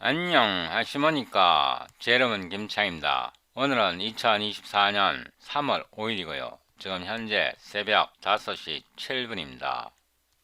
안녕하시모니까. 제 이름은 김창입니다. 오늘은 2024년 3월 5일이고요. 지금 현재 새벽 5시 7분입니다.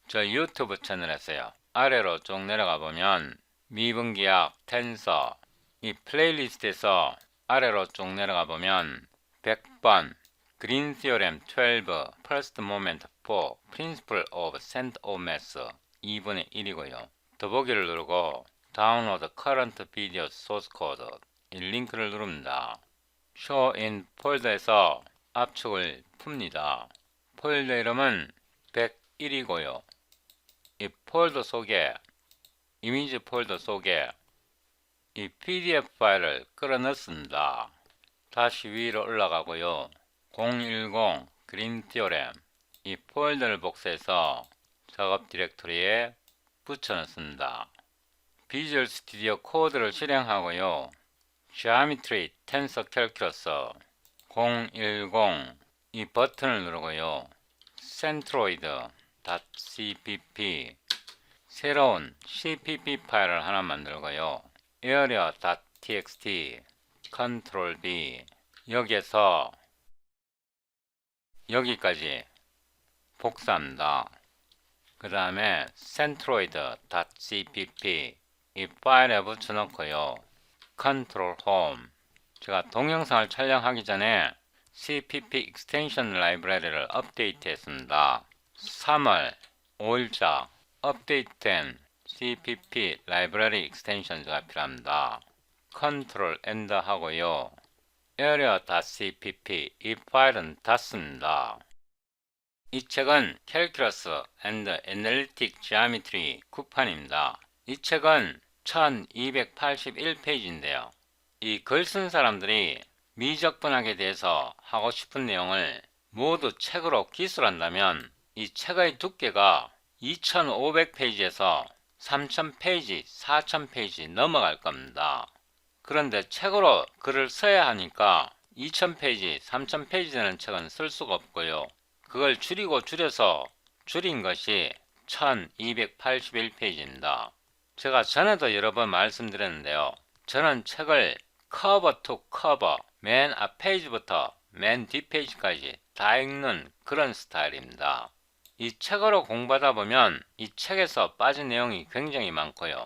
저 유튜브 채널에서요. 아래로 쭉 내려가 보면 미분기약, 텐서, 이 플레이리스트에서 아래로 쭉 내려가 보면 100번 그린 티오렘 12 First Moment 4 Principle of Center of Mass 2분의 1이고요. 더보기를 누르고 다운로드 current video source code 이 링크를 누릅니다. show in 폴더에서 압축을 풉니다. 폴더 이름은 101이고요. 이 폴더 속에 이미지 폴더 속에 이 PDF 파일을 끌어 넣습니다. 다시 위로 올라가고요. 010 그린 티오렘 이 폴더를 복사해서 작업 디렉토리에 붙여 넣습니다. 비주얼 스튜디오 코드를 실행하고요. Geometry Tensor Calculus 010 이 버튼을 누르고요. centroid.cpp 새로운 cpp 파일을 하나 만들고요. area.txt Ctrl B 여기에서 여기까지 복사합니다. 그 다음에 centroid.cpp 이 파일에 붙여놓고요. Ctrl Home 제가 동영상을 촬영하기 전에 CPP Extension 라이브러리를 업데이트했습니다. 3월 5일자 업데이트된 CPP 라이브러리 익스텐션즈가 필요합니다. Ctrl Enter 하고요. area.cpp 이 파일은 닫습니다. 이 책은 Calculus and Analytic Geometry 9판입니다. 이 책은 1281페이지인데요. 이 글 쓴 사람들이 미적분학에 대해서 하고 싶은 내용을 모두 책으로 기술한다면 이 책의 두께가 2500페이지에서 3000페이지, 4000페이지 넘어갈 겁니다. 그런데 책으로 글을 써야 하니까 2000페이지, 3000페이지 되는 책은 쓸 수가 없고요. 그걸 줄여서 줄인 것이 1281페이지입니다. 제가 전에도 여러 번 말씀드렸는데요. 저는 책을 커버 투 커버, 맨 앞 페이지부터 맨 뒷 페이지까지 다 읽는 그런 스타일입니다. 이 책으로 공부하다 보면 이 책에서 빠진 내용이 굉장히 많고요.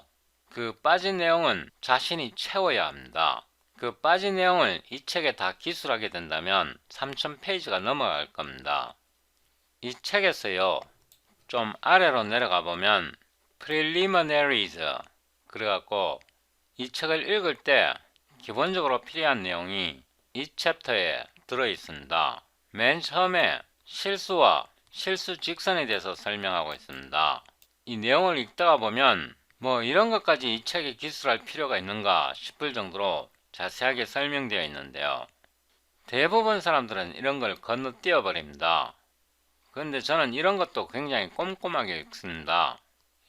그 빠진 내용은 자신이 채워야 합니다. 그 빠진 내용을 이 책에 다 기술하게 된다면 3000페이지가 넘어갈 겁니다. 이 책에서요. 좀 아래로 내려가 보면 preliminaries 그래갖고 이 책을 읽을 때 기본적으로 필요한 내용이 이 챕터에 들어 있습니다. 맨 처음에 실수와 실수 직선에 대해서 설명하고 있습니다. 이 내용을 읽다가 보면 뭐 이런 것까지 이 책에 기술할 필요가 있는가 싶을 정도로 자세하게 설명되어 있는데요. 대부분 사람들은 이런 걸 건너뛰어 버립니다. 그런데 저는 이런 것도 굉장히 꼼꼼하게 읽습니다.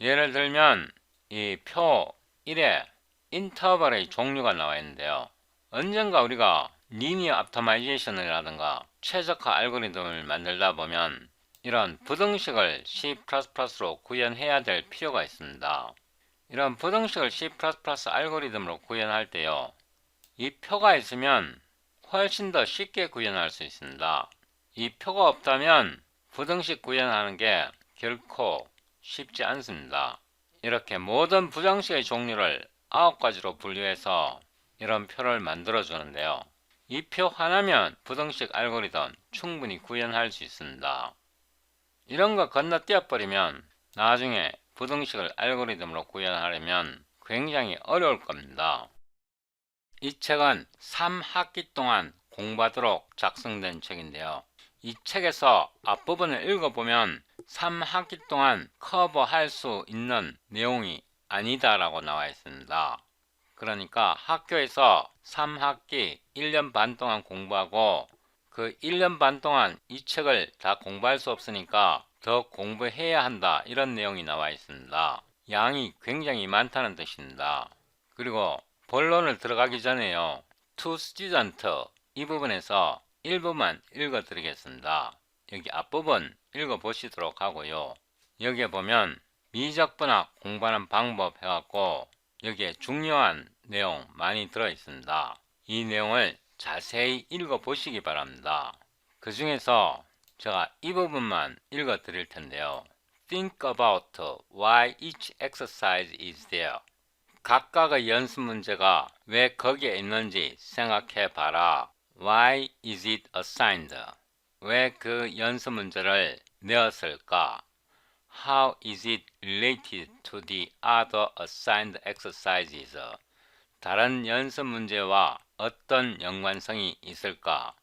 예를 들면 이 표 1에 인터벌의 종류가 나와 있는데요. 언젠가 우리가 리니어 옵티마이제이션이라든가 최적화 알고리즘을 만들다 보면 이런 부등식을 C++로 구현해야 될 필요가 있습니다. 이런 부등식을 C++ 알고리즘으로 구현할 때요. 이 표가 있으면 훨씬 더 쉽게 구현할 수 있습니다. 이 표가 없다면 부등식 구현하는 게 결코 쉽지 않습니다. 이렇게 모든 부등식의 종류를 9가지로 분류해서 이런 표를 만들어 주는데요. 이 표 하나면 부등식 알고리즘 충분히 구현할 수 있습니다. 이런 거 건너뛰어 버리면 나중에 부등식을 알고리즘으로 구현하려면 굉장히 어려울 겁니다. 이 책은 3학기 동안 공부하도록 작성된 책인데요. 이 책에서 앞부분을 읽어보면 3학기 동안 커버할 수 있는 내용이 아니다라고 나와 있습니다. 그러니까 학교에서 3학기 1년 반 동안 공부하고 그 1년 반 동안 이 책을 다 공부할 수 없으니까 더 공부해야 한다 이런 내용이 나와 있습니다. 양이 굉장히 많다는 뜻입니다. 그리고 본론을 들어가기 전에요. To Student 이 부분에서 일부만 읽어 드리겠습니다. 여기 앞부분 읽어 보시도록 하고요. 여기에 보면 미적분학 공부하는 방법 해갖고 여기에 중요한 내용 많이 들어 있습니다. 이 내용을 자세히 읽어 보시기 바랍니다. 그 중에서 제가 이 부분만 읽어 드릴 텐데요. Think about why each exercise is there. 각각의 연습 문제가 왜 거기에 있는지 생각해 봐라. Why is it assigned? 왜 그 연습 문제를 내었을까? How is it related to the other assigned exercises? 다른 연습 문제와 어떤 연관성이 있을까?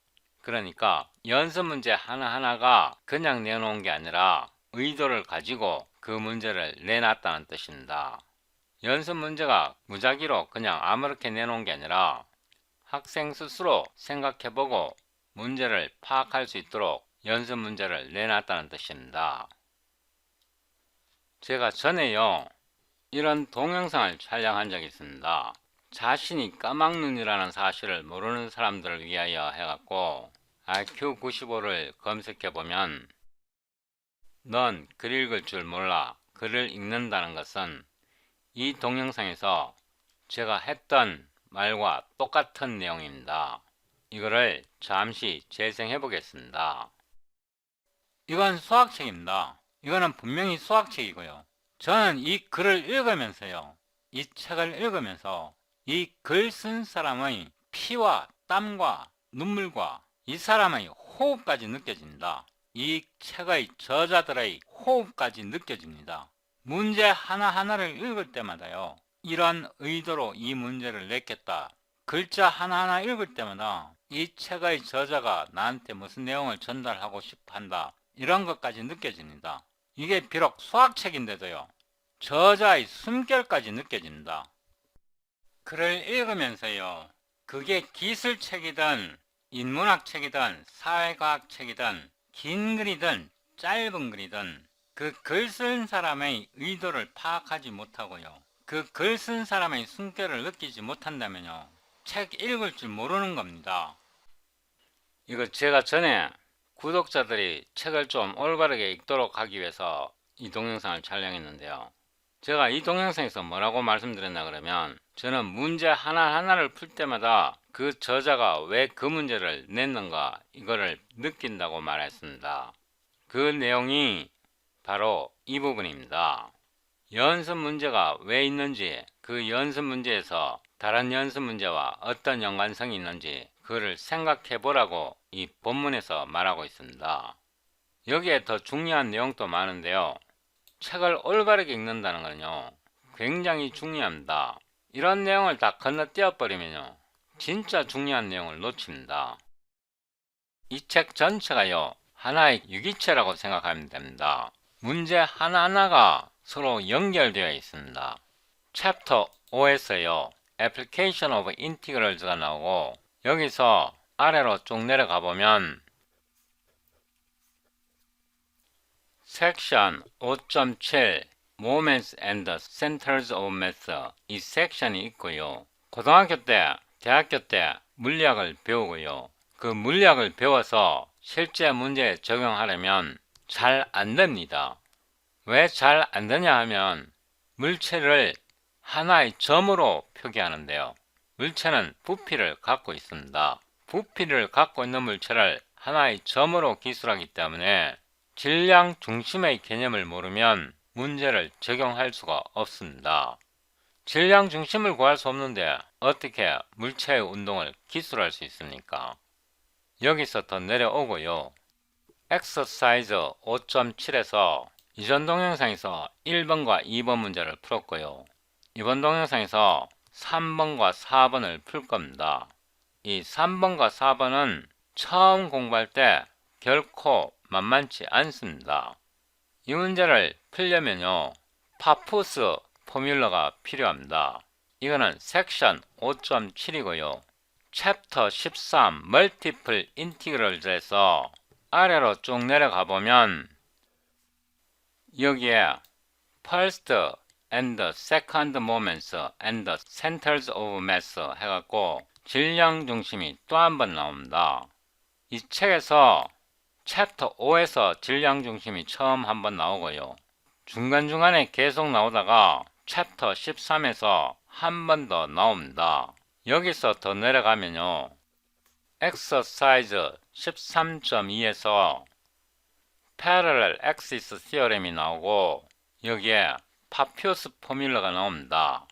그러니까 연습 문제 하나하나가 그냥 내놓은 게 아니라 의도를 가지고 그 문제를 내놨다는 뜻입니다. 연습 문제가 무작위로 그냥 아무렇게 내놓은 게 아니라 학생 스스로 생각해보고 문제를 파악할 수 있도록 연습 문제를 내놨다는 뜻입니다. 제가 전에요, 이런 동영상을 촬영한 적이 있습니다. 자신이 까막눈이라는 사실을 모르는 사람들을 위하여 해갖고 IQ95를 검색해보면 넌 글 읽을 줄 몰라, 글을 읽는다는 것은 이 동영상에서 제가 했던 말과 똑같은 내용입니다. 이거를 잠시 재생해 보겠습니다. 이건 수학책입니다. 이거는 분명히 수학책이고요. 저는 이 글을 읽으면서요, 이 책을 읽으면서 이 글 쓴 사람의 피와 땀과 눈물과 이 사람의 호흡까지 느껴집니다. 이 책의 저자들의 호흡까지 느껴집니다. 문제 하나하나를 읽을 때마다요, 이런 의도로 이 문제를 냈겠다. 글자 하나하나 읽을 때마다 이 책의 저자가 나한테 무슨 내용을 전달하고 싶어 한다. 이런 것까지 느껴집니다. 이게 비록 수학책인데도요, 저자의 숨결까지 느껴집니다. 글을 읽으면서요, 그게 기술책이든 인문학책이든 사회과학책이든 긴 글이든 짧은 글이든 그 글 쓴 사람의 의도를 파악하지 못하고요, 그 글 쓴 사람의 숨결을 느끼지 못한다면요, 책 읽을 줄 모르는 겁니다. 이거 제가 전에 구독자들이 책을 좀 올바르게 읽도록 하기 위해서 이 동영상을 촬영했는데요. 제가 이 동영상에서 뭐라고 말씀드렸나 그러면, 저는 문제 하나하나를 풀 때마다 그 저자가 왜 그 문제를 냈는가 이거를 느낀다고 말했습니다. 그 내용이 바로 이 부분입니다. 연습 문제가 왜 있는지, 그 연습 문제에서 다른 연습 문제와 어떤 연관성이 있는지 그거를 생각해 보라고 이 본문에서 말하고 있습니다. 여기에 더 중요한 내용도 많은데요, 책을 올바르게 읽는다는 건요, 굉장히 중요합니다. 이런 내용을 다 건너뛰어 버리면요, 진짜 중요한 내용을 놓칩니다. 이 책 전체가요, 하나의 유기체라고 생각하면 됩니다. 문제 하나하나가 서로 연결되어 있습니다. 챕터 5에서요, Application of Integrals가 나오고, 여기서 아래로 쭉 내려가 보면 섹션 5.7 Moments and the Centers of Math 이 섹션이 있고요. 고등학교 때, 대학교 때 물리학을 배우고요. 그 물리학을 배워서 실제 문제에 적용하려면 잘 안 됩니다. 왜 잘 안 되냐 하면, 물체를 하나의 점으로 표기하는데요, 물체는 부피를 갖고 있습니다. 부피를 갖고 있는 물체를 하나의 점으로 기술하기 때문에 질량 중심의 개념을 모르면 문제를 적용할 수가 없습니다. 질량 중심을 구할 수 없는데 어떻게 물체의 운동을 기술할 수 있습니까? 여기서 더 내려오고요, 엑서사이즈 5.7에서 이전 동영상에서 1번과 2번 문제를 풀었고요, 이번 동영상에서 3번과 4번을 풀 겁니다. 이 3번과 4번은 처음 공부할 때 결코 만만치 않습니다. 이 문제를 풀려면요, 파푸스 포뮬러가 필요합니다. 이거는 섹션 5.7이고요. 챕터 13 멀티플 인티그럴즈에서 아래로 쭉 내려가 보면 여기에 first and second moments and the centers of mass 해갖고 질량 중심이 또 한 번 나옵니다. 이 책에서 챕터 5에서 질량 중심이 처음 한 번 나오고요, 중간중간에 계속 나오다가 챕터 13에서 한 번 더 나옵니다. 여기서 더 내려가면요. exercise 13.2에서 parallel axis theorem이 나오고 여기에 파피어스 포뮬러가 나옵니다.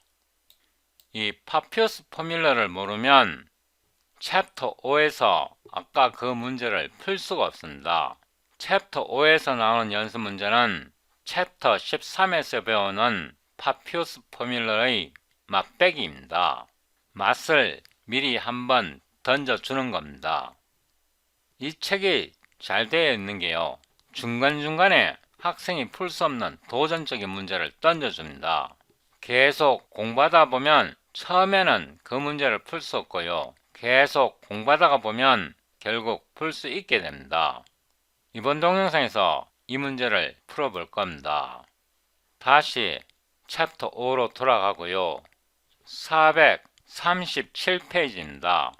이 파피어스 포뮬러를 모르면 챕터 5에서 아까 그 문제를 풀 수가 없습니다. 챕터 5에서 나오는 연습 문제는 챕터 13에서 배우는 파피어스 포뮬러의 맛배기입니다. 맛을 미리 한번 던져주는 겁니다. 이 책이 잘 되어 있는 게요. 중간중간에 학생이 풀 수 없는 도전적인 문제를 던져줍니다. 계속 공부하다 보면 처음에는 그 문제를 풀 수 없고요. 계속 공부하다가 보면 결국 풀 수 있게 됩니다. 이번 동영상에서 이 문제를 풀어볼 겁니다. 다시 챕터 5로 돌아가고요. 437페이지입니다.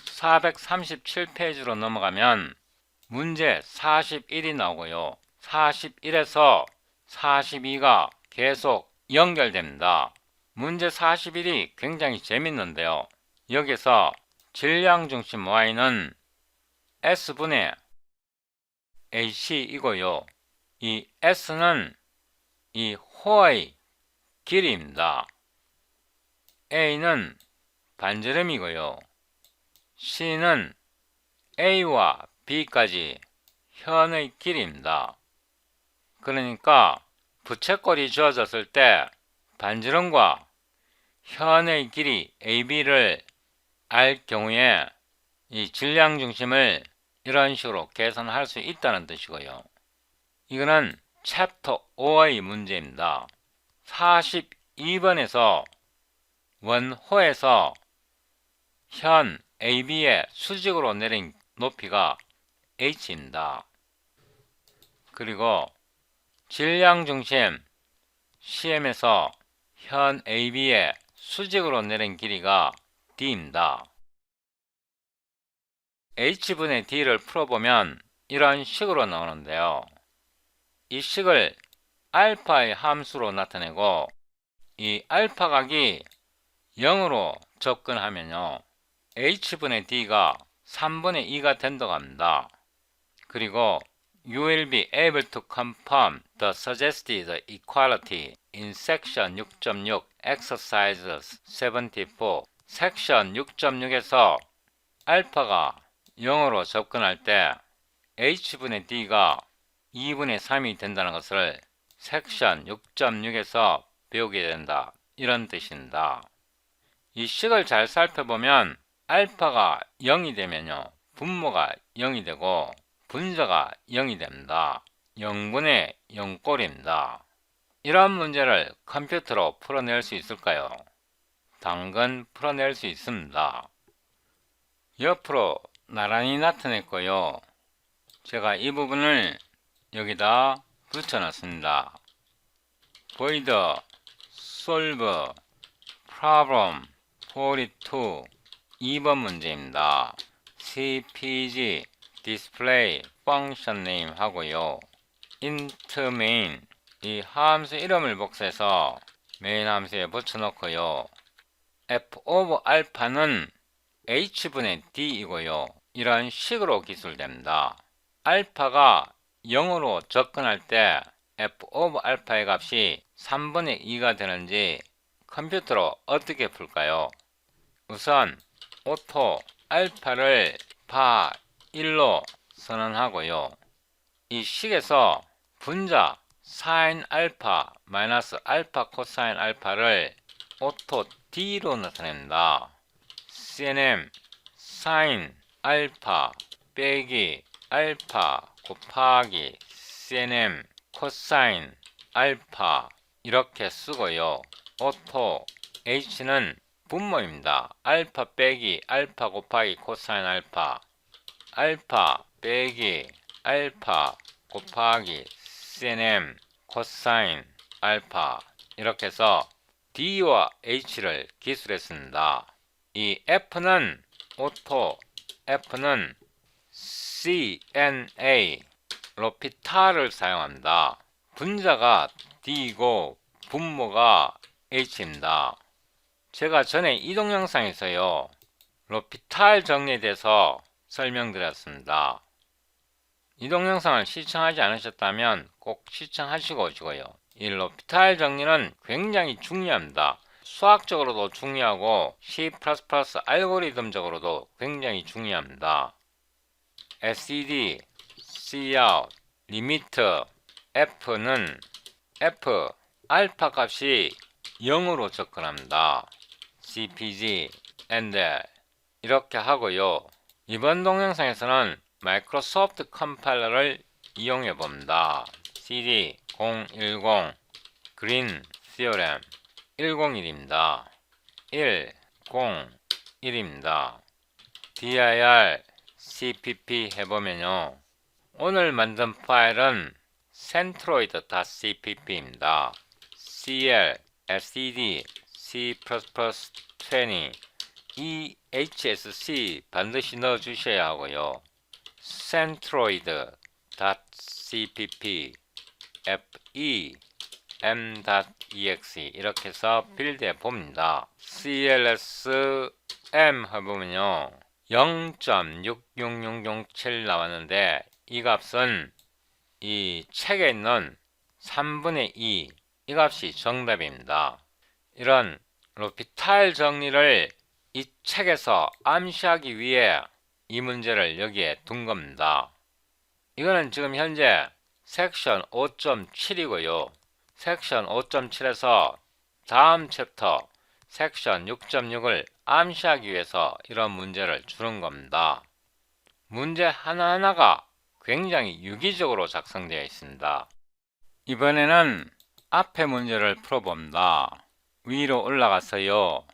437페이지로 넘어가면 문제 41이 나오고요. 41에서 42가 계속 연결됩니다. 문제 41이 굉장히 재밌는데요. 여기서 질량 중심 y는 s분의 ac이고요. 이 s는 이 호의 길이입니다. a는 반지름이고요. c는 a와 b까지 현의 길이입니다. 그러니까 부채꼴이 주어졌을 때 반지름과 현의 길이 AB를 알 경우에 이 질량 중심을 이런 식으로 계산할 수 있다는 뜻이고요. 이거는 챕터 5의 문제입니다. 42번에서 원호에서 현 AB의 수직으로 내린 높이가 h입니다. 그리고 질량 중심 CM에서 현 AB의 수직으로 내린 길이가 d입니다. h분의 d를 풀어보면 이런 식으로 나오는데요. 이 식을 알파의 함수로 나타내고 이 알파 각이 0으로 접근하면요. h분의 d가 3분의 2가 된다고 합니다. 그리고 You will be able to confirm the suggested equality in section 6.6 exercise 74. 섹션 6.6에서 알파가 0으로 접근할 때 h분의 d가 2분의 3이 된다는 것을 섹션 6.6에서 배우게 된다. 이런 뜻입니다. 이 식을 잘 살펴보면 알파가 0이 되면요. 분모가 0이 되고 분자가 0이 됩니다. 0분의 0꼴입니다. 이런 문제를 컴퓨터로 풀어낼 수 있을까요? 당근 풀어낼 수 있습니다. 옆으로 나란히 나타냈고요. 제가 이 부분을 여기다 붙여놨습니다. void solve problem 42 2번 문제입니다. cpg display function name 하고요. int main 이 함수 이름을 복사해서 메인 함수에 붙여놓고요. f of alpha는 h분의 d이고요. 이런 식으로 기술됩니다. 알파가 0으로 접근할 때 f of alpha의 값이 3분의 2가 되는지 컴퓨터로 어떻게 풀까요? 우선 오토 알파를 바 1로 선언하고요. 이 식에서 분자 sin 알파 마이너스 알파 코사인 알파를 오토 d로 나타냅니다. cnm sin 알파 빼기 알파 곱하기 cnm 코사인 알파 이렇게 쓰고요. 오토 h는 분모입니다. 알파 빼기 알파 곱하기 코사인 알파 알파 빼기 알파 곱하기 cnm 코사인 알파 이렇게 해서 d와 h를 기술했습니다. 이 f는 오토 f는 cna 로피탈을 사용합니다. 분자가 d이고 분모가 H입니다. 제가 전에 이 동영상에서요, 로피탈 정리에 대해서 설명드렸습니다. 이 동영상을 시청하지 않으셨다면 꼭 시청하시고 오시고요. 이 로피탈 정리는 굉장히 중요합니다. 수학적으로도 중요하고 C++ 알고리즘적으로도 굉장히 중요합니다. SED, Cout, 리미트, F는 F, 알파 값이 0으로 접근합니다. CPG, AND 이렇게 하고요. 이번 동영상에서는 마이크로소프트 컴파일러를 이용해 봅니다. CD 010 그린 시어렘 101입니다. 101입니다. dir cpp 해보면요. 오늘 만든 파일은 centroid.cpp입니다. cl, std, c++20, ehsc 반드시 넣어 주셔야 하고요. centroid.cpp, fe, m.exe 이렇게 해서 빌드해 봅니다. cls m 해보면요. 0.66607 나왔는데 이 값은 이 책에 있는 3분의 2 이 값이 정답입니다. 이런 로피탈 정리를 이 책에서 암시하기 위해 이 문제를 여기에 둔 겁니다. 이거는 지금 현재 섹션 5.7이고요. 섹션 5.7에서 다음 챕터 섹션 6.6을 암시하기 위해서 이런 문제를 주는 겁니다. 문제 하나하나가 굉장히 유기적으로 작성되어 있습니다. 이번에는 앞에 문제를 풀어봅니다. 위로 올라가서요.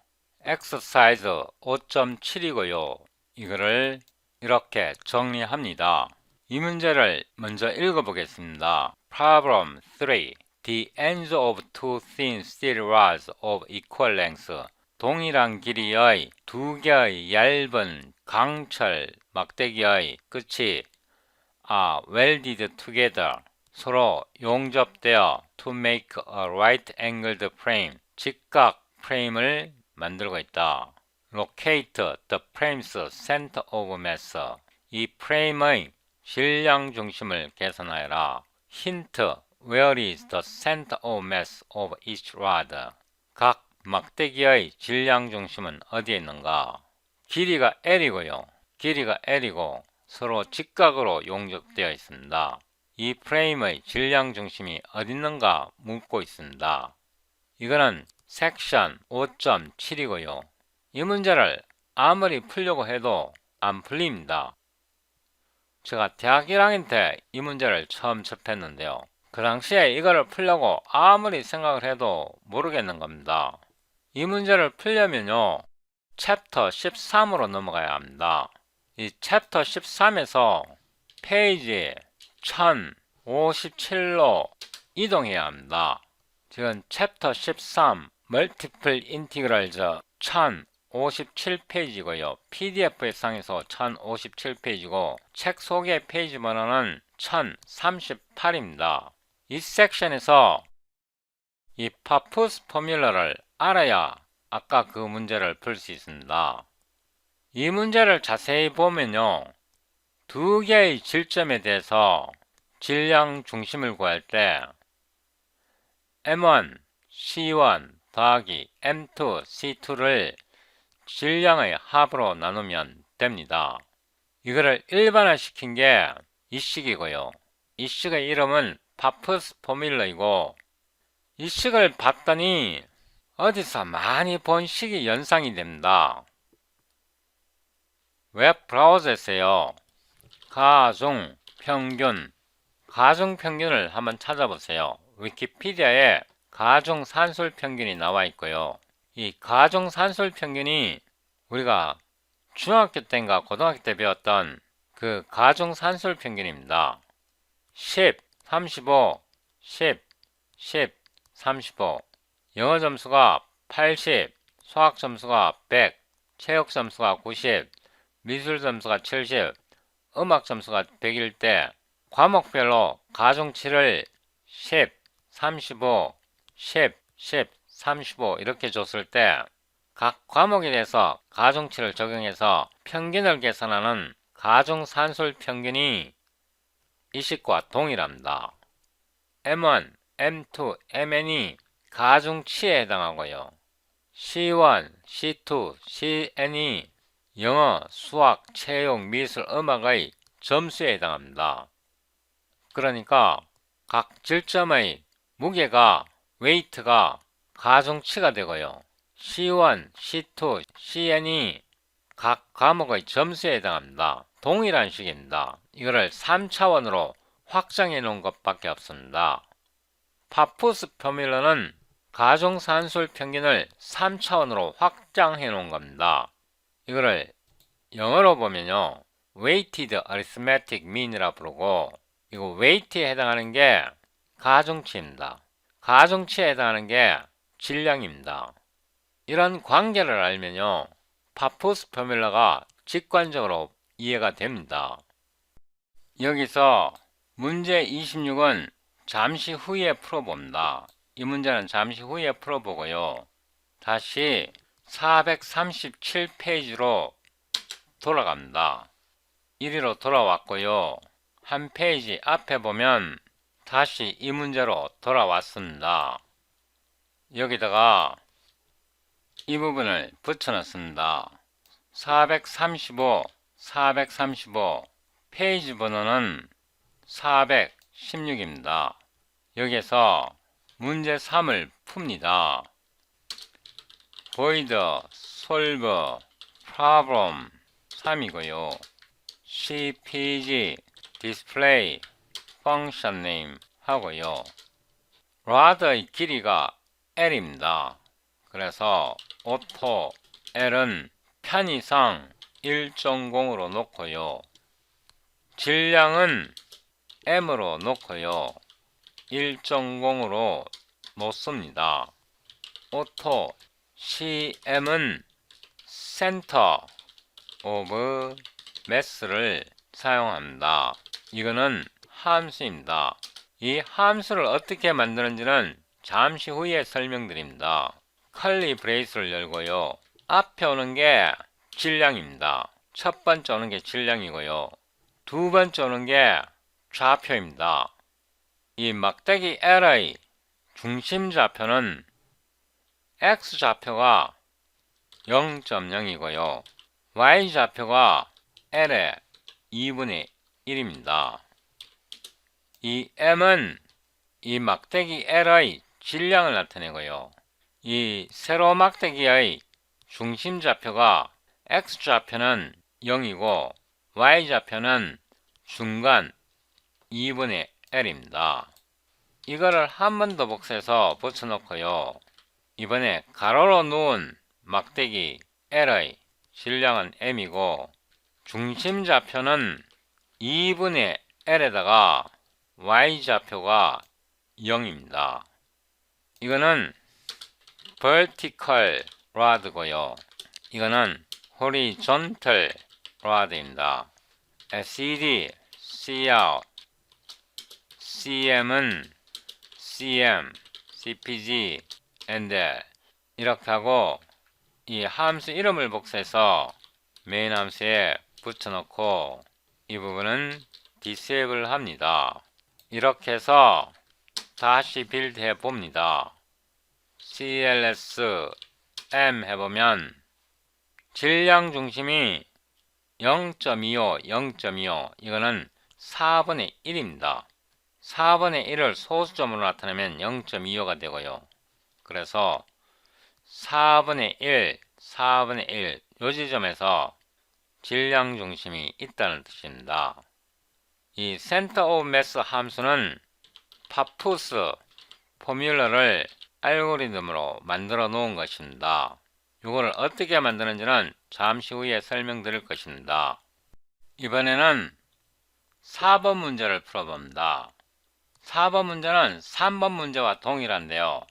exercise 5.7이고요. 이거를 이렇게 정리합니다. 이 문제를 먼저 읽어보겠습니다. Problem 3. The ends of two thin steel rods of equal length. 동일한 길이의 두 개의 얇은 강철 막대기의 끝이 welded together. 서로 용접되어 to make a right-angled frame. 직각 프레임을 만들고 있다. Locate the frame's center of mass. 이 프레임의 질량 중심을 계산하여라. 힌트. Where is the center of mass of each rod? 각 막대기의 질량 중심은 어디에 있는가? 길이가 L이고요. 길이가 L이고 서로 직각으로 용접되어 있습니다. 이 프레임의 질량 중심이 어디 있는가 묻고 있습니다. 이거는 섹션 5.7이고요. 이 문제를 아무리 풀려고 해도 안 풀립니다. 제가 대학 1학년 때 이 문제를 처음 접했는데요. 그 당시에 이거를 풀려고 아무리 생각을 해도 모르겠는 겁니다. 이 문제를 풀려면요. 챕터 13으로 넘어가야 합니다. 이 챕터 13에서 페이지 1057로 이동해야 합니다. 지금 챕터 13 Multiple Integrals 1057페이지고요. PDF 상에서 1057페이지고 책 소개 페이지 번호는 1038입니다. 이 섹션에서 이 파푸스 포뮬러를 알아야 아까 그 문제를 풀 수 있습니다. 이 문제를 자세히 보면요. 두 개의 질점에 대해서 질량 중심을 구할 때 M1, C1 더하기 M2, C2를 질량의 합으로 나누면 됩니다. 이거를 일반화시킨 게 이 식이고요. 이 식의 이름은 파푸스 포뮬러이고 이 식을 봤더니 어디서 많이 본 식이 연상이 됩니다. 웹 브라우저에서요. 가중평균을 한번 찾아보세요. 위키피디아에 가중산술평균이 나와 있고요. 이 가중산술평균이 우리가 중학교 때인가 고등학교 때 배웠던 그 가중산술평균입니다. 10, 35, 10, 10, 35. 영어 점수가 80, 수학 점수가 100, 체육 점수가 90, 미술 점수가 70, 음악 점수가 100일 때 과목별로 가중치를 10, 35, 10, 10, 35 이렇게 줬을 때 각 과목에 대해서 가중치를 적용해서 평균을 계산하는 가중산술 평균이 이 식과 동일합니다. M1, M2, Mn이 가중치에 해당하고요. C1, C2, Cn이 영어, 수학, 체육, 미술, 음악의 점수에 해당합니다. 그러니까 각 질점의 무게가, 웨이트가 가중치가 되고요. C1, C2, Cn이 각 과목의 점수에 해당합니다. 동일한 식입니다. 이거를 3차원으로 확장해 놓은 것밖에 없습니다. 파푸스 포뮬러는 가중산술 평균을 3차원으로 확장해 놓은 겁니다. 이거를 영어로 보면요, weighted arithmetic mean이라 부르고, 이거 weight에 해당하는 게 가중치입니다. 가중치에 해당하는 게 질량입니다. 이런 관계를 알면요, 파푸스 포뮬러가 직관적으로 이해가 됩니다. 여기서 문제 26은 잠시 후에 풀어봅니다. 이 문제는 잠시 후에 풀어보고요. 다시 437페이지로 돌아갑니다. 1위로 돌아왔고요. 한 페이지 앞에 보면 다시 이 문제로 돌아왔습니다. 여기다가 이 부분을 붙여넣습니다. 435, 435, 페이지 번호는 416입니다. 여기에서 문제 3을 풉니다. void, solve, problem 3이고요. cpg, display, function name 하고요. rod의 길이가 l입니다. 그래서 auto l은 편의상 1.0으로 놓고요. 질량은 m으로 놓고요. 1.0으로 놓습니다. auto cm은 center of mass를 사용합니다. 이거는 함수입니다. 이 함수를 어떻게 만드는지는 잠시 후에 설명드립니다. curly brace를 열고요. 앞에 오는 게 질량입니다. 첫 번째 오는 게 질량이고요. 두 번째 오는 게 좌표입니다. 이 막대기 L의 중심 좌표는 X좌표가 0.0이고요. Y좌표가 L의 2분의 1입니다. 이 M은 이 막대기 L의 질량을 나타내고요. 이 세로 막대기의 중심 좌표가 X좌표는 0이고 Y좌표는 중간 2분의 L입니다. 이거를 한 번 더 복사해서 붙여놓고요. 이번에 가로로 누운 막대기 L의 질량은 M이고 중심 좌표는 2분의 L에다가 Y좌표가 0입니다. 이거는 vertical rod고요. 이거는 horizontal rod입니다. CD, Cout, CM은 CM, CPG, NDL 이렇게 하고 이 함수 이름을 복사해서 메인 함수에 붙여넣고 이 부분은 disable 합니다. 이렇게 해서 다시 빌드 해봅니다. CLS M 해보면 질량 중심이 0.25, 0.25 이거는 4분의 1입니다. 4분의 1을 소수점으로 나타내면 0.25가 되고요. 그래서 4분의 1, 4분의 1 요 지점에서 질량 중심이 있다는 뜻입니다. 이 center of mass 함수는 파푸스 포뮬러를 알고리즘으로 만들어 놓은 것입니다. 이거를 어떻게 만드는지는 잠시 후에 설명드릴 것입니다. 이번에는 4번 문제를 풀어봅니다. 4번 문제는 3번 문제와 동일한데요.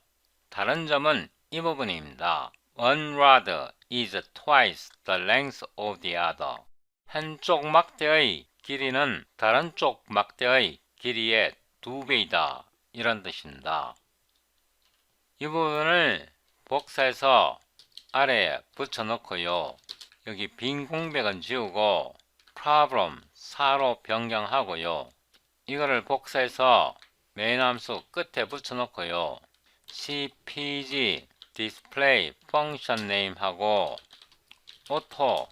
다른 점은 이 부분입니다. One rod is twice the length of the other. 한쪽 막대의 길이는 다른 쪽 막대의 길이의 2배이다. 이런 뜻입니다. 이 부분을 복사해서 아래에 붙여 넣고요. 여기 빈 공백은 지우고 problem 4로 변경하고요. 이거를 복사해서 메인 함수 끝에 붙여 넣고요. cpg display function name 하고 auto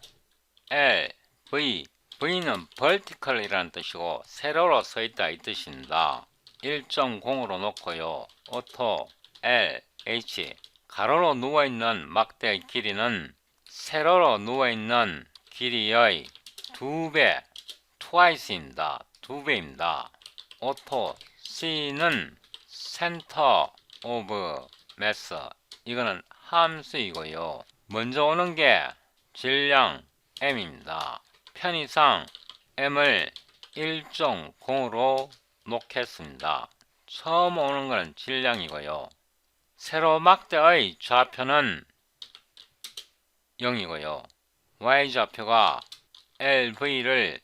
l v v는 vertical 이라는 뜻이고 세로로 서 있다 이 뜻입니다. 1.0으로 놓고요. auto l h 가로로 누워있는 막대의 길이는 세로로 누워있는 길이의 2배 twice입니다. 2배입니다. auto c는 center of mass 이거는 함수이고요. 먼저 오는 게 질량 m입니다. 편의상 m을 1.0으로 놓겠습니다. 처음 오는 것은 질량이고요. 세로 막대의 좌표는 0이고요. y좌표가 lv를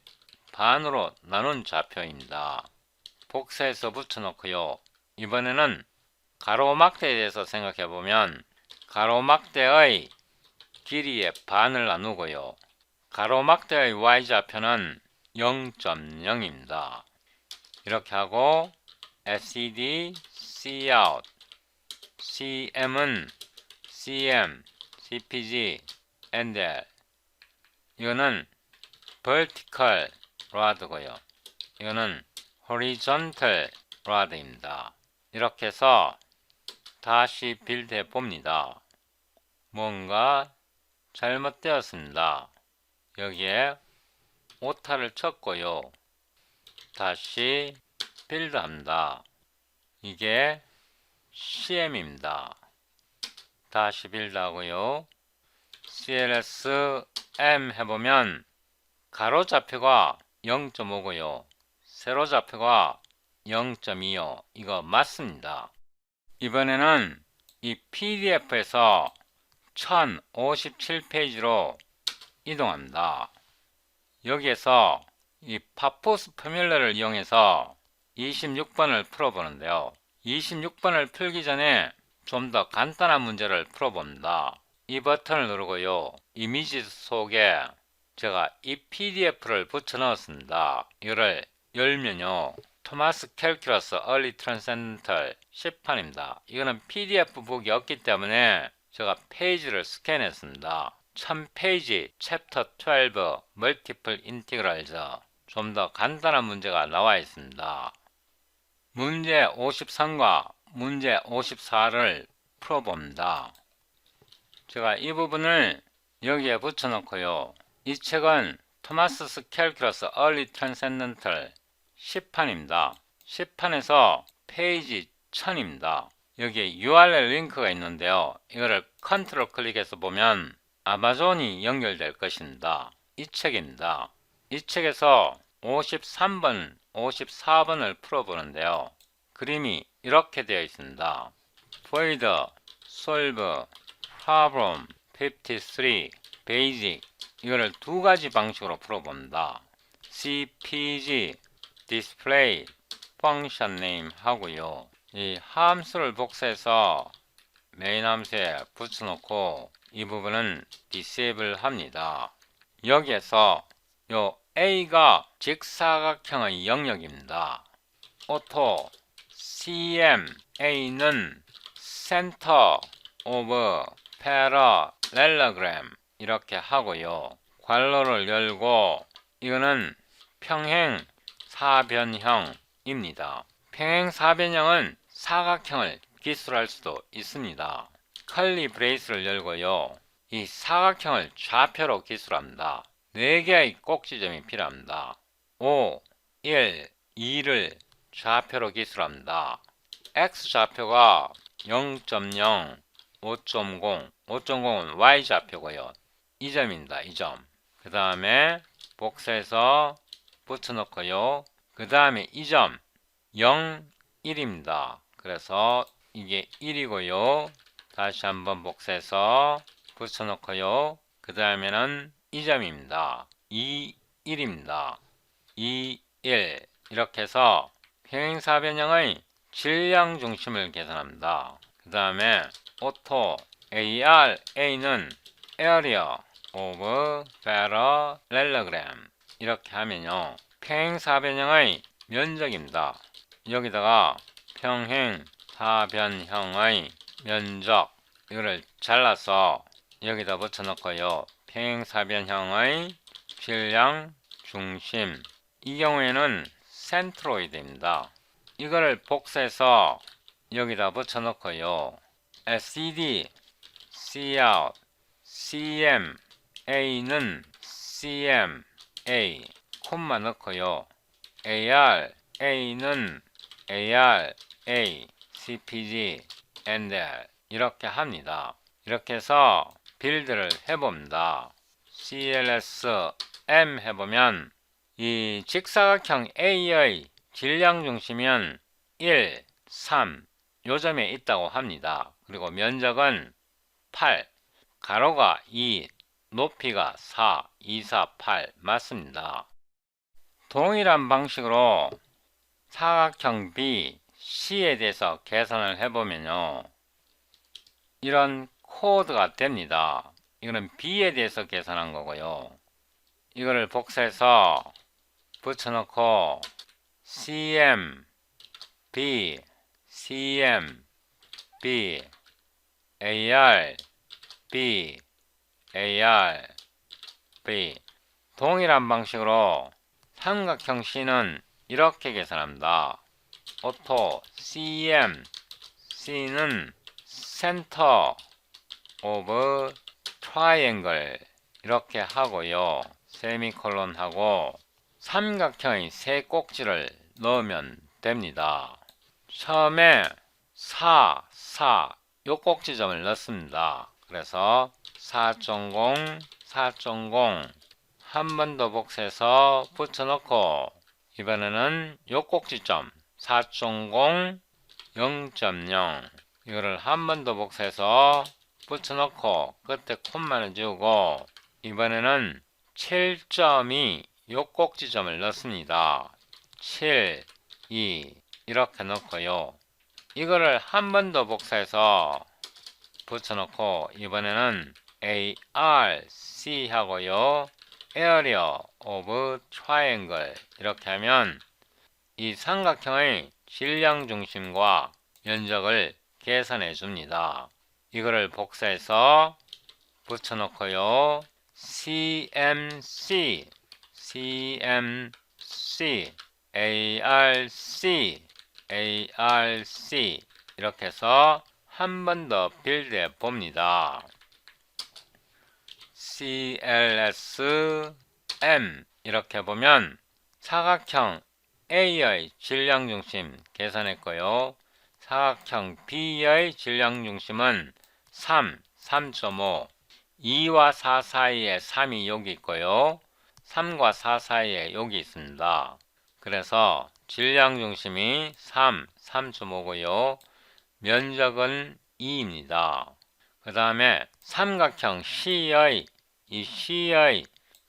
반으로 나눈 좌표입니다. 복사해서 붙여놓고요. 이번에는 가로막대에 대해서 생각해보면 가로막대의 길이의 반을 나누고요. 가로막대의 y좌표는 0.0입니다. 이렇게 하고 SED, Cout, CM은 CM, CPG, NDL 이거는 vertical rod고요. 이거는 horizontal rod입니다. 이렇게 해서 다시 빌드해 봅니다. 뭔가 잘못되었습니다. 여기에 오타를 쳤고요. 다시 빌드합니다. 이게 CM입니다. 다시 빌드하고요. CLS M 해보면 가로좌표가 0.5고요. 세로좌표가 0.25 이거 맞습니다. 이번에는 이 PDF에서 1057페이지로 이동합니다. 여기에서 이 파포스 포뮬러를 이용해서 26번을 풀어보는데요. 26번을 풀기 전에 좀 더 간단한 문제를 풀어봅니다. 이 버튼을 누르고요. 이미지 속에 제가 이 PDF를 붙여 넣었습니다. 이거를 열면요. 토마스 캘큘러스 얼리 트랜센덴탈 10판입니다. 이거는 PDF 북이 없기 때문에 제가 페이지를 스캔했습니다. 1000페이지 챕터 12 멀티플 인티그랄즈 좀 더 간단한 문제가 나와 있습니다. 문제 53과 문제 54를 풀어봅니다. 제가 이 부분을 여기에 붙여 놓고요. 이 책은 토마스 캘큘러스 얼리 트랜센덴탈 10판입니다. 10판에서 페이지 1000입니다. 여기에 URL 링크가 있는데요. 이거를 컨트롤 클릭해서 보면 아마존이 연결될 것입니다. 이 책입니다. 이 책에서 53번, 54번을 풀어보는데요. 그림이 이렇게 되어 있습니다. void, solve, problem, 53, basic 이거를 두 가지 방식으로 풀어봅니다. cpg, display, function name 하고요. 이 함수를 복사해서 메인 함수에 붙여놓고 이 부분은 disable 합니다. 여기에서 요 A가 직사각형의 영역입니다. auto CM A는 center of parallelogram 이렇게 하고요. 괄호를 열고 이거는 평행 사변형입니다. 평행 사변형은 사각형을 기술할 수도 있습니다. 컬리 브레이스를 열고요. 이 사각형을 좌표로 기술합니다. 4개의 꼭지점이 필요합니다. 5, 1, 2를 좌표로 기술합니다. X좌표가 0.0, 5.0, 5.0은 Y좌표고요. 이 점입니다. 이 점. 그 다음에 복사해서 붙여놓고요. 그 다음에 이 점 0, 1입니다. 그래서 이게 1이고요. 다시 한번 복사해서 붙여놓고요. 그 다음에는 이 점입니다. 2, 1입니다. 2, 1 이렇게 해서 평행사변형의 질량 중심을 계산합니다. 그 다음에 auto ARA는 Area of Parallelogram 이렇게 하면요 평행사변형의 면적입니다. 여기다가 평행사변형의 면적 이거를 잘라서 여기다 붙여놓고요 평행사변형의 질량 중심 이 경우에는 센트로이드입니다. 이거를 복사해서 여기다 붙여놓고요 CD, Cout, CM, A는 CMA 콤마 넣고요 AR, A는 AR, A, CPG, NL 이렇게 합니다. 이렇게 해서 빌드를 해봅니다. CLS M 해보면 이 직사각형 A의 질량 중심은 1, 3 요점에 있다고 합니다. 그리고 면적은 8, 가로가 2, 높이가 4, 2, 4, 8 맞습니다. 동일한 방식으로 사각형 B, C에 대해서 계산을 해보면요 이런 코드가 됩니다. 이거는 B에 대해서 계산한 거고요. 이거를 복사해서 붙여놓고 CM, B, CM, B, AR, B, AR, B 동일한 방식으로 삼각형 C는 이렇게 계산합니다. 오토 CM, C는 센터 오브 트라이앵글 이렇게 하고요. 세미콜론 하고 삼각형의 세 꼭지를 넣으면 됩니다. 처음에 4, 4 요 꼭지점을 넣습니다. 그래서 4.0, 4.0 한 번 더 복사해서 붙여놓고 이번에는 요 꼭지점 4.0, 0.0 이거를 한 번 더 복사해서 붙여놓고 끝에 콤마를 지우고 이번에는 7.2 요 꼭지점을 넣습니다. 7, 2 이렇게 넣고요. 이거를 한 번 더 복사해서 붙여놓고 이번에는 ARC 하고요. Area of Triangle 이렇게 하면 이 삼각형의 질량 중심과 면적을 계산해 줍니다. 이거를 복사해서 붙여놓고요. CMC, CMC, ARC, ARC 이렇게 해서 한 번 더 빌드해 봅니다. CLS, M 이렇게 보면 사각형 A의 질량 중심 계산했고요. 사각형 B의 질량 중심은 3, 3.5 2와 4 사이에 3이 여기 있고요. 3과 4 사이에 여기 있습니다. 그래서 질량 중심이 3, 3.5고요. 면적은 2입니다. 그 다음에 삼각형 C의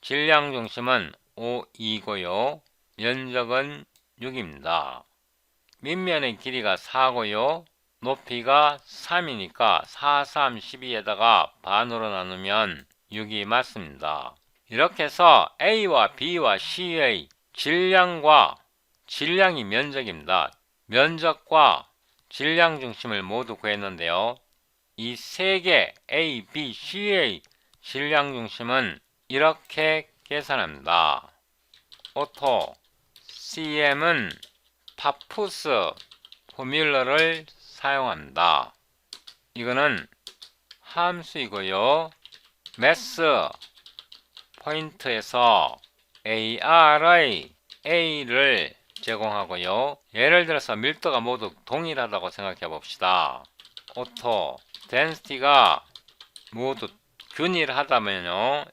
질량 중심은 5, 2고요. 면적은 6입니다. 밑면의 길이가 4고요. 높이가 3이니까 4, 3, 12에다가 반으로 나누면 6이 맞습니다. 이렇게 해서 A와 B와 C의 질량이 면적입니다. 면적과 질량 중심을 모두 구했는데요. 이 세 개 A, B, C의 질량 중심은 이렇게 계산합니다. 오토 CM은 파푸스 포뮬러를 사용합니다. 이거는 함수이고요. 매스 포인트에서 AR의 A를 제공하고요. 예를 들어서 밀도가 모두 동일하다고 생각해 봅시다. 오토 density가 모두 균일하다면요.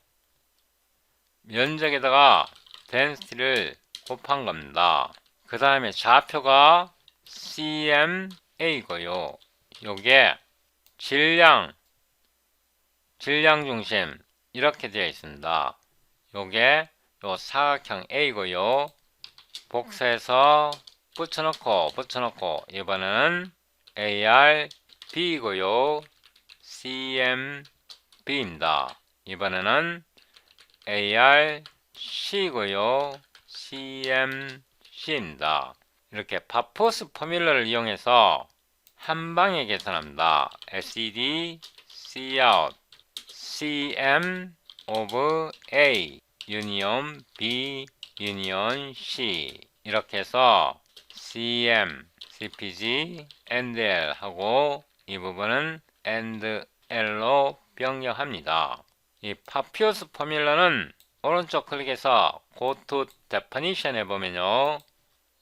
면적에다가 density를 곱한 겁니다. 그 다음에 좌표가 CMA고요. 요게 질량 중심 이렇게 되어 있습니다. 요게 요 사각형 A고요. 복사해서 붙여놓고 이번에는 AR B고요. CMB입니다. 이번에는 ARC고요. CMC입니다. 이렇게 파포스 포뮬러를 이용해서 한 방에 계산합니다. SED, Cout, CM of A, Union B, Union C 이렇게 해서 CM, CPG, AND-L 하고 이 부분은 AND-L로 변경합니다. 이 파피어스 포뮬러는 오른쪽 클릭해서 Go to Definition 해보면요.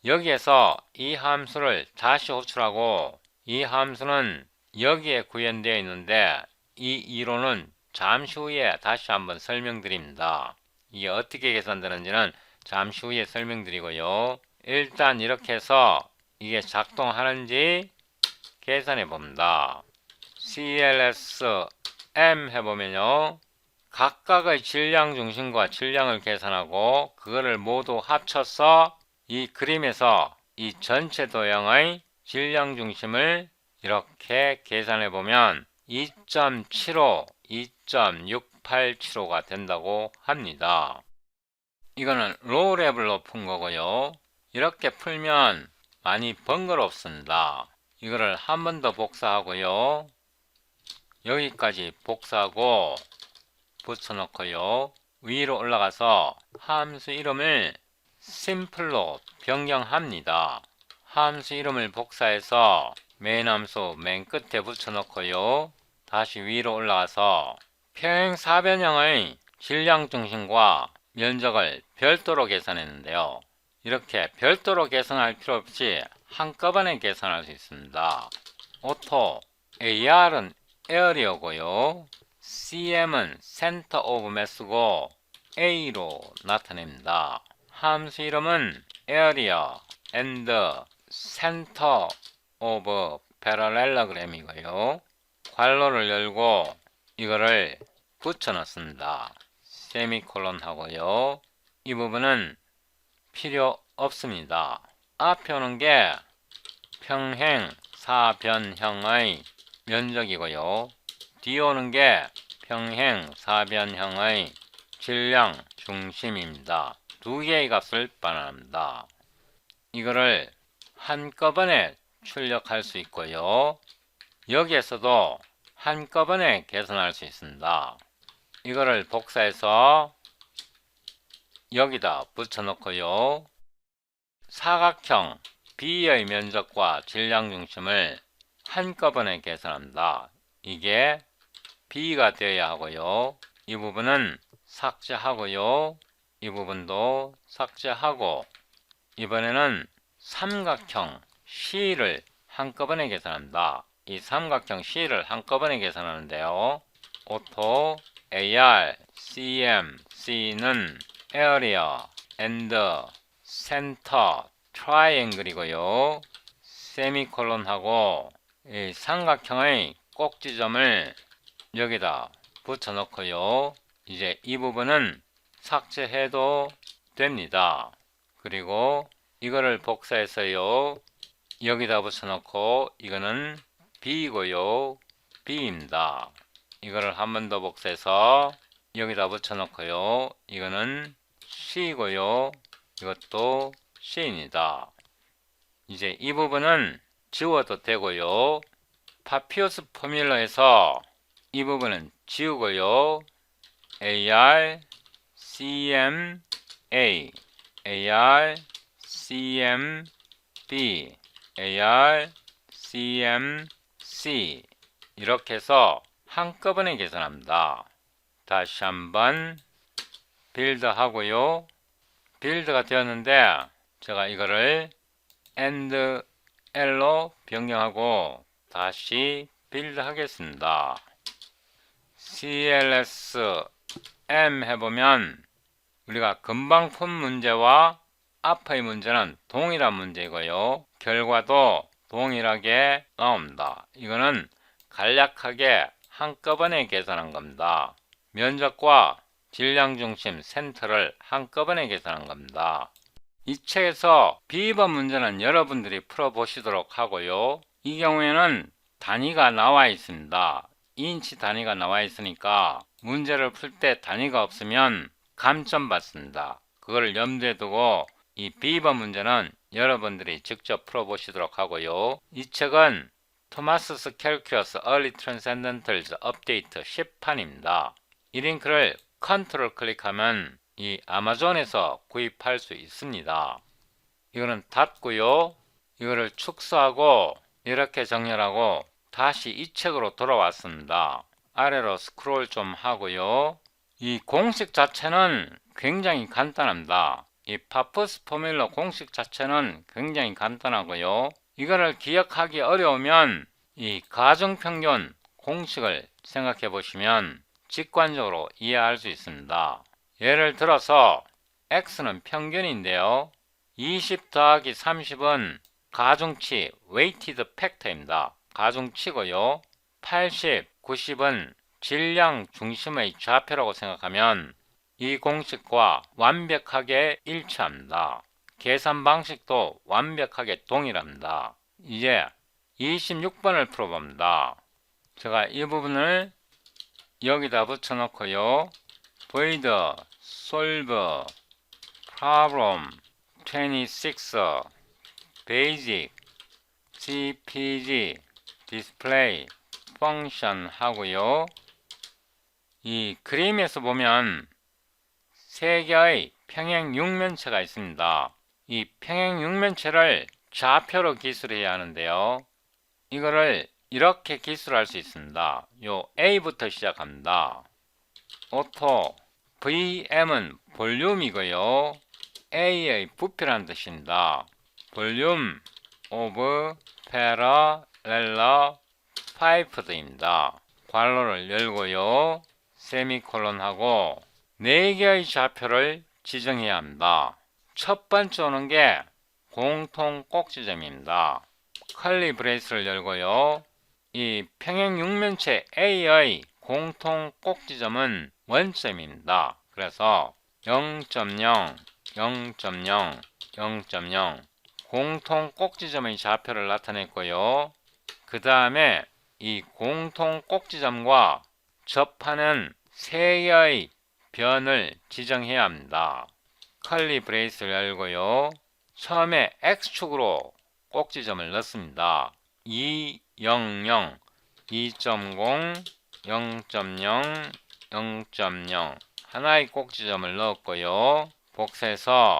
여기에서 이 함수를 다시 호출하고 이 함수는 여기에 구현되어 있는데 이 이론은 잠시 후에 다시 한번 설명드립니다. 이게 어떻게 계산되는지는 잠시 후에 설명드리고요. 일단 이렇게 해서 이게 작동하는지 계산해 봅니다. CLS M 해보면요. 각각의 질량 중심과 질량을 계산하고 그거를 모두 합쳐서 이 그림에서 이 전체 도형의 질량 중심을 이렇게 계산해 보면 2.75, 2.687호가 된다고 합니다. 이거는 로우 레벨로 푼 거고요. 이렇게 풀면 많이 번거롭습니다. 이거를 한 번 더 복사하고요. 여기까지 복사하고 붙여놓고요. 위로 올라가서 함수 이름을 심플로 변경합니다. 함수 이름을 복사해서 메인 함수 맨 끝에 붙여놓고요. 다시 위로 올라가서 평행 사변형의 질량 중심과 면적을 별도로 계산했는데요. 이렇게 별도로 계산할 필요 없이 한꺼번에 계산할 수 있습니다. 오토 AR은 에어리어고요. CM은 센터 오브 매스고 A로 나타냅니다. 함수 이름은 area and center of parallelogram이고요. 괄호를 열고 이거를 붙여 넣습니다. 세미콜론 하고요. 이 부분은 필요 없습니다. 앞에 오는 게 평행 사변형의 면적이고요. 뒤에 오는 게 평행 사변형의 질량 중심입니다. 두 개의 값을 반환합니다. 이거를 한꺼번에 출력할 수 있고요. 여기에서도 한꺼번에 계산할 수 있습니다. 이거를 복사해서 여기다 붙여놓고요. 사각형 B의 면적과 질량 중심을 한꺼번에 계산합니다. 이게 B가 되어야 하고요. 이 부분은 삭제하고요. 이 부분도 삭제하고 이번에는 삼각형 C를 한꺼번에 계산합니다. 이 삼각형 C를 한꺼번에 계산하는데요. 오토 AR, CM, C는 area and center triangle이고요. 세미콜론하고 이 삼각형의 꼭지점을 여기다 붙여 놓고요. 이제 이 부분은 삭제해도 됩니다. 그리고 이거를 복사해서요. 여기다 붙여 놓고 이거는 B고요. B입니다. 이거를 한 번 더 복사해서 여기다 붙여 놓고요. 이거는 C고요. 이것도 C입니다. 이제 이 부분은 지워도 되고요. 파피어스 포뮬러에서 이 부분은 지우고요. AR, CM, A, AR, CM, B, AR, CM, C 이렇게 해서 한꺼번에 계산합니다. 다시 한번 빌드 하고요. 빌드가 되었는데 제가 이거를 AND L로 변경하고 다시 빌드 하겠습니다. CLS M 해보면 우리가 금방 푼 문제와 앞의 문제는 동일한 문제이고요. 결과도 동일하게 나옵니다. 이거는 간략하게 한꺼번에 계산한 겁니다. 면적과 질량 중심 센터를 한꺼번에 계산한 겁니다. 이 책에서 B번 문제는 여러분들이 풀어보시도록 하고요. 이 경우에는 단위가 나와 있습니다. 2인치 단위가 나와 있으니까 문제를 풀 때 단위가 없으면 감점 받습니다. 그걸 염두에 두고 이 B번 문제는 여러분들이 직접 풀어보시도록 하고요. 이 책은 토마스 캘큐어스 Early Transcendentals 업데이트 10판입니다. 이 링크를 컨트롤 클릭하면 이 아마존에서 구입할 수 있습니다. 이거는 닫고요. 이거를 축소하고 이렇게 정렬하고 다시 이 책으로 돌아왔습니다. 아래로 스크롤 좀 하고요. 이 공식 자체는 굉장히 간단합니다. 이 파프스 포뮬러 공식 자체는 굉장히 간단하고요. 이거를 기억하기 어려우면 이 가정평균 공식을 생각해 보시면 직관적으로 이해할 수 있습니다. 예를 들어서 x는 평균인데요. 20 더하기 30은 가중치 weighted factor입니다. 가중치고요. 80, 90은 질량 중심의 좌표라고 생각하면 이 공식과 완벽하게 일치합니다. 계산 방식도 완벽하게 동일합니다. 이제 26번을 풀어봅니다. 제가 이 부분을 여기다 붙여놓고요. void solve problem 26 basic cpg display function 하고요. 이 그림에서 보면 세 개의 평행 육면체가 있습니다. 이 평행 육면체를 좌표로 기술해야 하는데요. 이거를 이렇게 기술할 수 있습니다. 요 A부터 시작합니다. 오토 VM은 볼륨이고요. A의 부피라는 뜻입니다. 볼륨 오브 패러렐러 파이프드입니다. 괄호를 열고요. 세미콜론 하고 4개의 좌표를 지정해야 합니다. 첫 번째 오는 게 공통 꼭지점입니다. 커리 브레이스를 열고요. 이 평행 육면체 A의 공통 꼭지점은 원점입니다. 그래서 0.0, 0.0, 0.0 공통 꼭지점의 좌표를 나타냈고요. 그 다음에 이 공통 꼭지점과 접하는 세 개의 변을 지정해야 합니다. 커리 브레이스를 열고요. 처음에 X축으로 꼭지점을 넣습니다. 2, 0, 0, 2.0, 0.0, 0.0 하나의 꼭지점을 넣었고요. 복사해서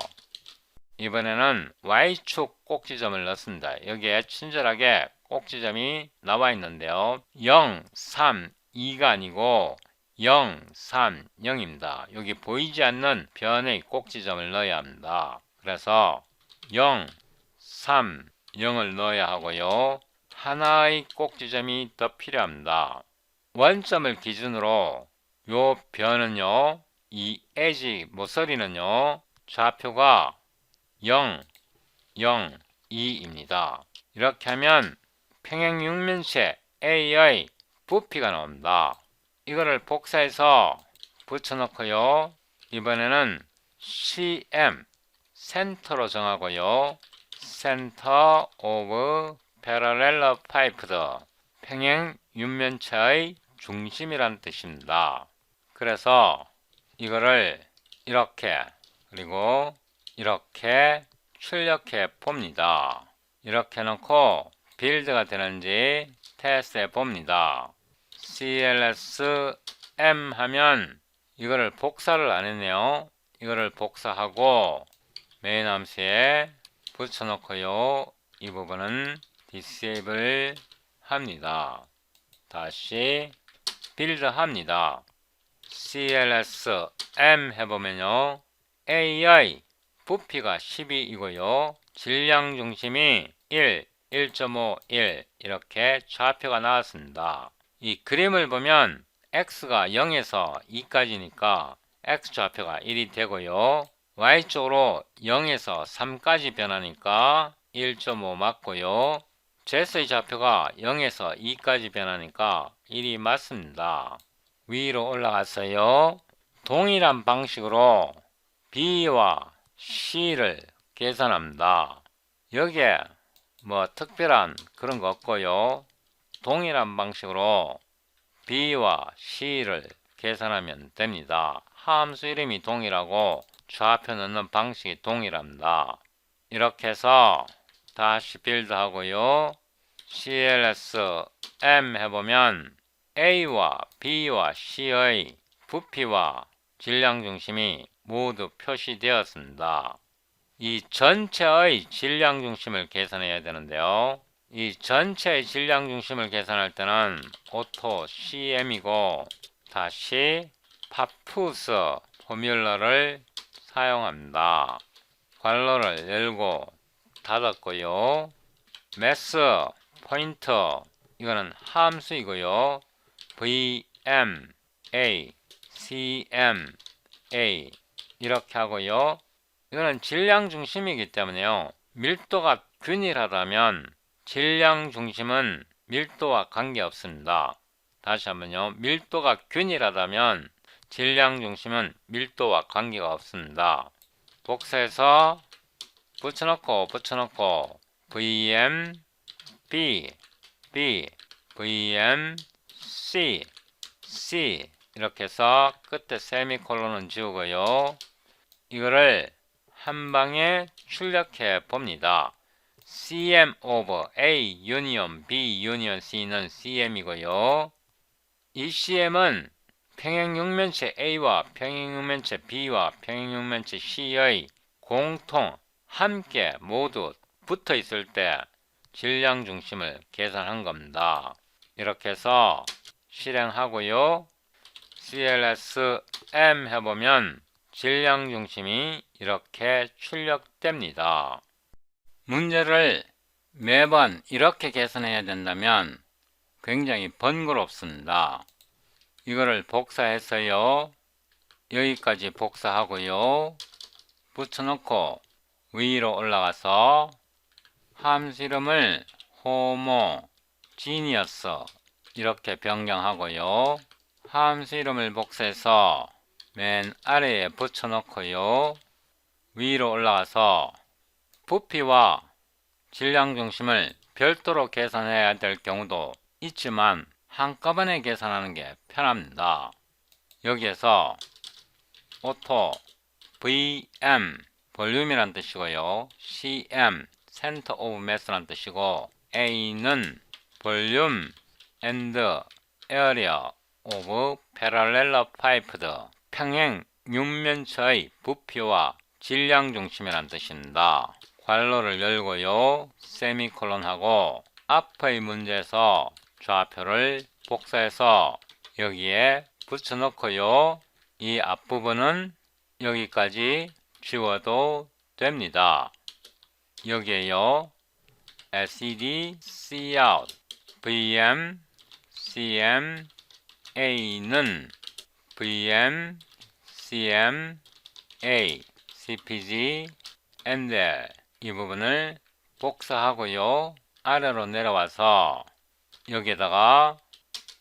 이번에는 Y축 꼭지점을 넣습니다. 여기에 친절하게 꼭지점이 나와 있는데요. 0, 3, 2가 아니고 0, 3, 0입니다. 여기 보이지 않는 변의 꼭지점을 넣어야 합니다. 그래서 0, 3, 0을 넣어야 하고요. 하나의 꼭지점이 더 필요합니다. 원점을 기준으로 요 변은요, 이 에지 모서리는요, 좌표가 0, 0, 2입니다. 이렇게 하면 평행 육면체 A의 부피가 나옵니다. 이거를 복사해서 붙여놓고요. 이번에는 CM 센터로 정하고요. Center of Parallel Piped 평행 육면체의 중심이란 뜻입니다. 그래서 이거를 이렇게 그리고 이렇게 출력해 봅니다. 이렇게 놓고 빌드가 되는지 테스트해 봅니다. CLS M 하면 이거를 복사를 안 했네요. 이거를 복사하고 메인 함수에 붙여놓고요. 이 부분은 disable 합니다. 다시 빌드 합니다. CLS M 해보면요. AI 부피가 12이고요. 질량 중심이 1, 1.5, 1 이렇게 좌표가 나왔습니다. 이 그림을 보면 X가 0에서 2까지니까 X 좌표가 1이 되고요. Y쪽으로 0에서 3까지 변하니까 1.5 맞고요. Z의 좌표가 0에서 2까지 변하니까 1이 맞습니다. 위로 올라갔어요. 동일한 방식으로 B와 C를 계산합니다. 여기에 뭐 특별한 그런 거 없고요. 동일한 방식으로 B와 C를 계산하면 됩니다. 함수 이름이 동일하고 좌표 넣는 방식이 동일합니다. 이렇게 해서 다시 빌드 하고요. CLS M 해보면 A와 B와 C의 부피와 질량 중심이 모두 표시되었습니다. 이 전체의 질량 중심을 계산해야 되는데요. 이 전체의 질량 중심을 계산할 때는 오토 CM이고 다시 파푸스 포뮬러를 사용합니다. 괄호를 열고 닫았고요. 매스 포인터 이거는 함수이고요. VM A CM A 이렇게 하고요. 이거는 질량 중심이기 때문에요. 밀도가 균일하다면 질량 중심은 밀도와 관계없습니다. 다시 한번요. 밀도가 균일하다면 질량 중심은 밀도와 관계가 없습니다. 복사해서 붙여놓고 VM B VM C 이렇게 해서 끝에 세미콜론은 지우고요. 이거를 한 방에 출력해 봅니다. CM over A 유니온 B 유니온 C는 CM이고요. 이 CM은 평행육면체 A와 평행육면체 B와 평행육면체 C의 공통 함께 모두 붙어 있을 때 질량 중심을 계산한 겁니다. 이렇게 해서 실행하고요. CLS M 해보면 질량 중심이 이렇게 출력됩니다. 문제를 매번 이렇게 계산해야 된다면 굉장히 번거롭습니다. 이거를 복사해서요. 여기까지 복사하고요. 붙여놓고 위로 올라가서 함수 이름을 호모지니어스 이렇게 변경하고요. 함수 이름을 복사해서 맨 아래에 붙여놓고요. 위로 올라가서 부피와 질량 중심을 별도로 계산해야 될 경우도 있지만 한꺼번에 계산하는 게 편합니다. 여기에서 오토 VM 볼륨이란 뜻이고요. CM 센터 오브 매스란 뜻이고 A는 볼륨 앤드 에어리어 오브 패럴렐러 파이프드 평행 육면체의 부피와 질량 중심이란 뜻입니다. 괄호를 열고요. 세미콜론 하고 앞의 문제에서 좌표를 복사해서 여기에 붙여놓고요. 이 앞부분은 여기까지 지워도 됩니다. 여기에요. SED Cout VM CM A는 VM CM A CPG MDL 이 부분을 복사하고요. 아래로 내려와서 여기에다가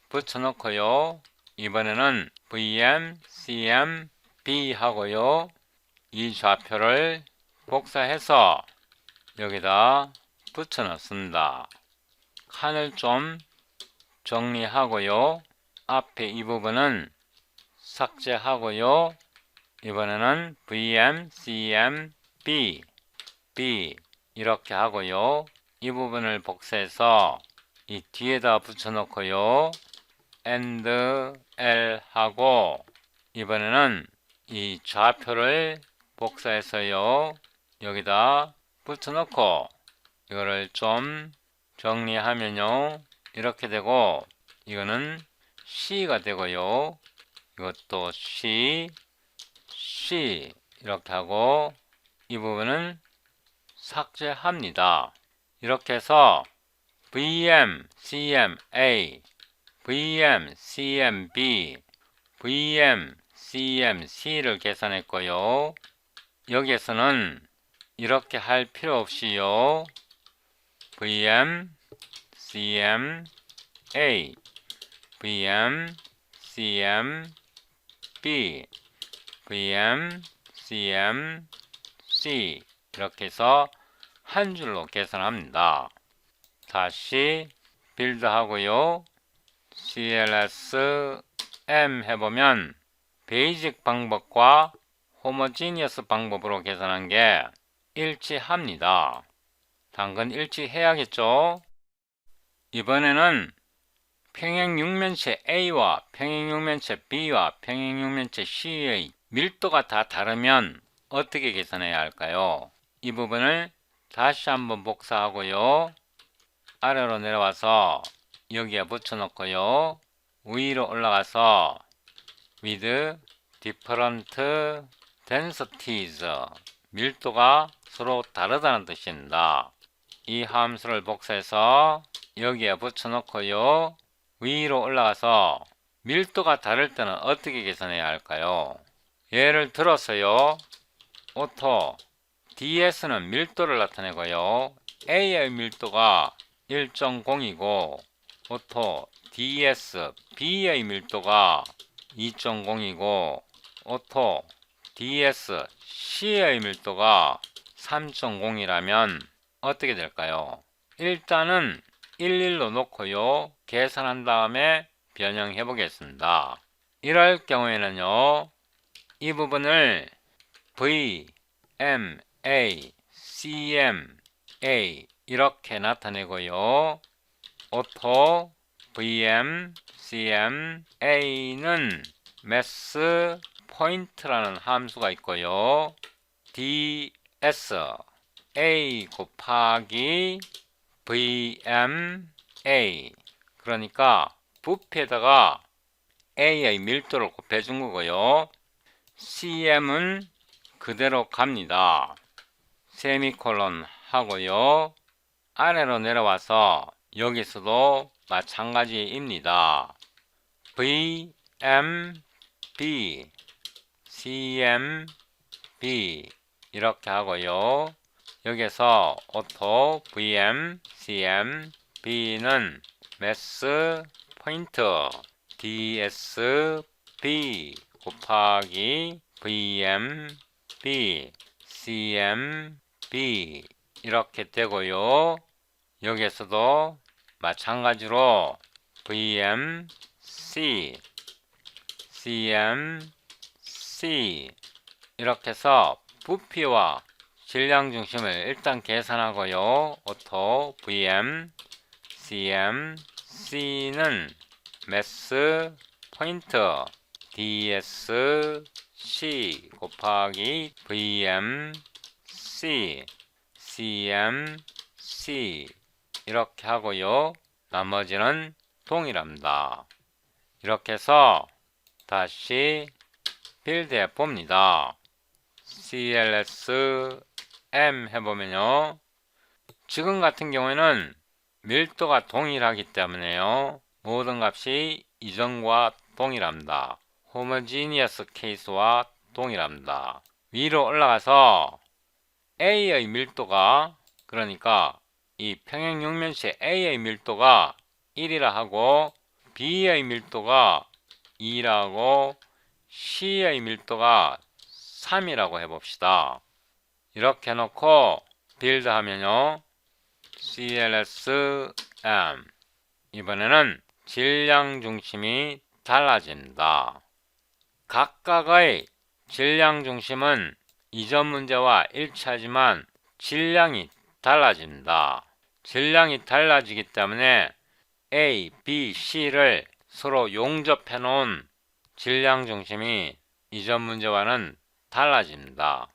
붙여놓고요. 이번에는 VM CM B 하고요. 이 좌표를 복사해서 여기다 붙여 넣습니다. 칸을 좀 정리하고요. 앞에 이 부분은 삭제하고요. 이번에는 VM, CM, B 이렇게 하고요. 이 부분을 복사해서 이 뒤에다 붙여 놓고요. AND L 하고 이번에는 이 좌표를 복사해서요. 여기다 붙여놓고 이거를 좀 정리하면요. 이렇게 되고 이거는 C가 되고요. 이것도 C 이렇게 하고 이 부분은 삭제합니다. 이렇게 해서 VM, CMA, VM, CMB, VM, CMC를 계산했고요. 여기에서는 이렇게 할 필요 없이요. VM, CMA, VM, CMB, VM, CMC 이렇게 해서 한 줄로 계산합니다. 다시 빌드 하고요. CLS M 해보면 베이직 방법과 호모지니어스 방법으로 계산한 게 일치합니다. 당근 일치해야겠죠? 이번에는 평행육면체 A와 평행육면체 B와 평행육면체 C의 밀도가 다 다르면 어떻게 계산해야 할까요? 이 부분을 다시 한번 복사하고요. 아래로 내려와서 여기에 붙여놓고요. 위로 올라가서 with different densities 밀도가 서로 다르다는 뜻입니다. 이 함수를 복사해서 여기에 붙여놓고요. 위로 올라가서 밀도가 다를 때는 어떻게 계산해야 할까요? 예를 들어서요. 오토 DS는 밀도를 나타내고요. A의 밀도가 1.0이고 오토 DS B의 밀도가 2.0이고 오토 DS C의 밀도가 3.0이라면 어떻게 될까요? 일단은 11로 놓고요. 계산한 다음에 변형해 보겠습니다. 이럴 경우에는요. 이 부분을 V, M, A, C, M, A 이렇게 나타내고요. 오토 VM, CM, A는 매스 포인트라는 함수가 있고요. DS A 곱하기 VM A 그러니까 부피에다가 A의 밀도를 곱해준 거고요. CM은 그대로 갑니다. 세미콜론 하고요. 아래로 내려와서 여기서도 마찬가지입니다. VM B CM B 이렇게 하고요. 여기서 오토 VM CM B는 매스 포인트 DS B 곱하기 VM B CM B 이렇게 되고요. 여기에서도 마찬가지로 VM C CM C 이렇게 해서 부피와 질량 중심을 일단 계산하고요. 오토 VM CM C는 매스 포인트 DS C 곱하기 VM C CM C 이렇게 하고요. 나머지는 동일합니다. 이렇게 해서 다시 빌드해 봅니다. CLS M 해보면요. 지금 같은 경우에는 밀도가 동일하기 때문에요. 모든 값이 이전과 동일합니다. 호모지니어스 케이스와 동일합니다. 위로 올라가서 A의 밀도가 그러니까 이 평행육면체 A의 밀도가 1이라 하고 B의 밀도가 2라 하고 C의 밀도가 3이라고 해봅시다. 이렇게 해놓고 빌드 하면요. CLS M 이번에는 질량 중심이 달라집니다. 각각의 질량 중심은 이전 문제와 일치하지만 질량이 달라집니다. 질량이 달라지기 때문에 A, B, C를 서로 용접해 놓은 질량 중심이 이전 문제와는 달라집니다.